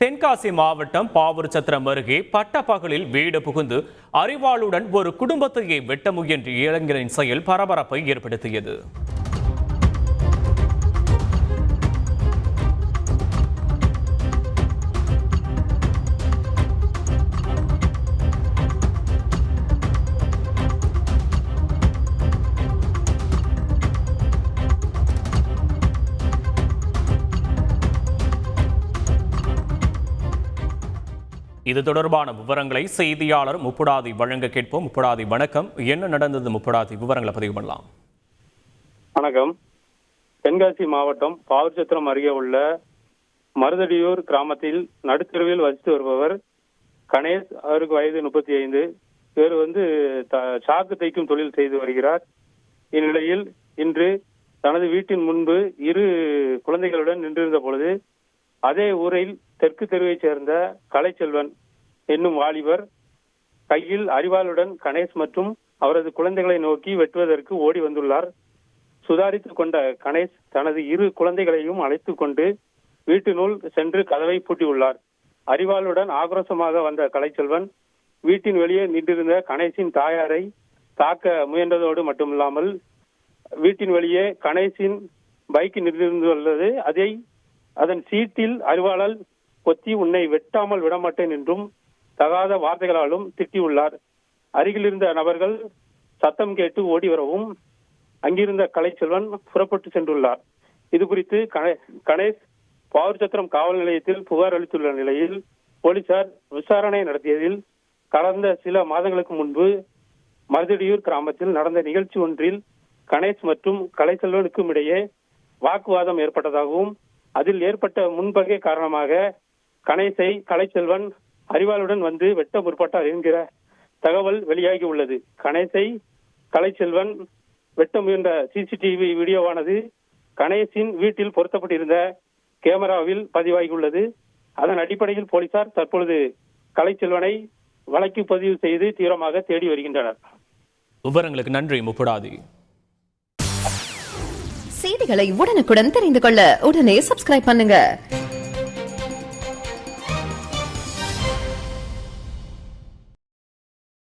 தென்காசி மாவட்டம் பாவூர்சத்திரம் அருகே பட்டப்பகலில் வீடு புகுந்து அரிவாளுடன் ஒரு குடும்பத்தையே வெட்ட முயன்ற இளைஞரின் செயல் பரபரப்பை ஏற்படுத்தியது. இது தொடர்பான விவரங்களை செய்தியாளர் முப்புடாதி வழங்க கேட்போம். முப்புடாதி வணக்கம். என்ன நடந்தது முப்புடாதி? விவரங்களை பதிவு பண்ணலாம். வணக்கம். தென்காசி மாவட்டம் பாவூர்சத்திரம் அருகே உள்ள மருதடியூர் கிராமத்தில் நடுத்தெருவில் வசித்து வருபவர் கணேஷ். அவருக்கு வயது 35. இவர் சாக்கு தைக்கும் தொழில் செய்து வருகிறார். இந்நிலையில் இன்று தனது வீட்டின் முன்பு 2 குழந்தைகளுடன் நின்றிருந்த பொழுது அதே ஊரில் தெற்கு தெருவைச் சேர்ந்த கலைச்செல்வன் என்னும் வாலிபர் கையில் அரிவாளுடன் கணேஷ் மற்றும் அவரது குழந்தைகளை நோக்கி வெட்டுவதற்கு ஓடி வந்துள்ளார். சுதாரித்துக் கொண்ட கணேஷ் தனது 2 குழந்தைகளையும் அழைத்துக் கொண்டு வீட்டினுள் சென்று கதவை பூட்டியுள்ளார். அரிவாளுடன் ஆக்ரோஷமாக வந்த கலைச்செல்வன் வீட்டின் வெளியே நின்றிருந்த கணேஷின் தாயாரை தாக்க முயன்றதோடு மட்டுமில்லாமல் வீட்டின் வெளியே கணேஷின் பைக் நின்றிருந்துள்ளது. அதன் சீட்டில் அரிவாளால் கொத்தி உன்னை வெட்டாமல் விடமாட்டேன் என்றும் தகாத வார்த்தைகளாலும் திட்டியுள்ளார். அருகில் இருந்த நபர்கள் சத்தம் கேட்டு ஓடி வரவும் அங்கிருந்த கலைச்செல்வன் புறப்பட்டு சென்றுள்ளார். இது குறித்து கணேஷ் பாவூர்சத்திரம் காவல் நிலையத்தில் புகார் அளித்துள்ள நிலையில் போலீசார் விசாரணை நடத்தியதில் கடந்த சில மாதங்களுக்கு முன்பு மருதடியூர் கிராமத்தில் நடந்த நிகழ்ச்சி ஒன்றில் கணேஷ் மற்றும் கலைச்செல்வனுக்கும் இடையே வாக்குவாதம் ஏற்பட்டதாகவும் அதில் ஏற்பட்ட முன்பகை காரணமாக கணேஷை கலைச்செல்வன் அரிவாளுடன் வந்து வெட்ட முற்பட்டார் என்கிற தகவல் வெளியாகி உள்ளது. கணேஷை கலைச்செல்வன் வெட்ட முயன்ற சிசிடிவி வீடியோவானது கணேஷின் வீட்டில் பொருத்தப்பட்டிருந்த கேமராவில் பதிவாகியுள்ளது. அதன் அடிப்படையில் போலீசார் தற்பொழுது கலைச்செல்வனை வழக்கு பதிவு செய்து தீவிரமாக தேடி வருகின்றனர். விவரங்களுக்கு நன்றி முப்புடாதி. செய்திகளை உடனுக்குடன் தெரிந்து கொள்ள உடனே சப்ஸ்கிரைப் பண்ணுங்க.